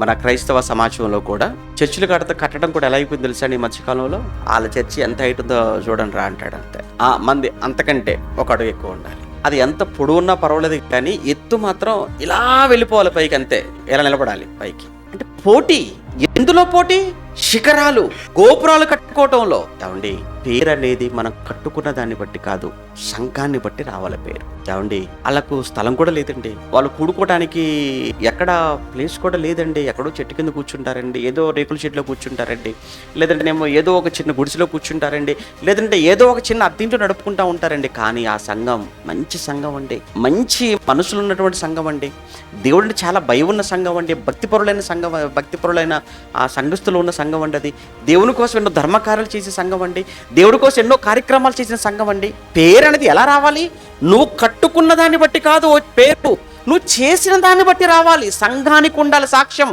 మన క్రైస్తవ సమాజంలో కూడా చర్చిలు కట్టడం కూడా ఎలా అయిపోయింది తెలుసా అండి? ఈ మధ్యకాలంలో వాళ్ళ చర్చి ఎంత హైట్ ఉందో చూడండి రా అంటాడు. అంతే మంది అంతకంటే ఒక అడుగు ఎక్కువ ఉండాలి. అది ఎంత పొడవున్నా పర్వాలేదు, కానీ ఎత్తు మాత్రం ఇలా వెళ్ళిపోవాలి పైకి, అంతే ఇలా నిలబడాలి పైకి. అంటే పోటీ, ఎందులో పోటీ? శిఖరాలు, గోపురాలు కట్టుకోవటంలో. ఏమండి, పేరు అనేది మనం కట్టుకున్న దాన్ని బట్టి కాదు, సంఘాన్ని బట్టి రావాలి పేరు. ఏమండి, వాళ్ళకు స్థలం కూడా లేదండి, వాళ్ళు కూడుకోవడానికి ఎక్కడ ప్లేస్ కూడా లేదండి. ఎక్కడో చెట్టు కింద కూర్చుంటారండి, ఏదో రేకుల చెట్లో కూర్చుంటారండి, లేదంటేనేమో ఏదో ఒక చిన్న గుడిసెలో కూర్చుంటారండి, లేదంటే ఏదో ఒక చిన్న అద్దీంట్లో నడుపుకుంటూ ఉంటారండి. కానీ ఆ సంఘం మంచి సంఘం అండి, మంచి మనసులు ఉన్నటువంటి సంఘం అండి, దేవుడిని చాలా భయం ఉన్న సంఘం అండి, భక్తిపరులైన సంఘం, భక్తిపరులైన ఆ సంఘస్థులు ఉన్న సంఘం అండి. అది దేవుని కోసం ఎన్నో ధర్మకార్యాలు చేసే సంఘం అండి, దేవుడి కోసం ఎన్నో కార్యక్రమాలు చేసిన సంఘం అండి. పేరు అనేది ఎలా రావాలి? నువ్వు కట్టుకున్న దాన్ని బట్టి కాదు పేరు, నువ్వు చేసిన దాన్ని బట్టి రావాలి. సంఘానికి ఉండాలి సాక్ష్యం,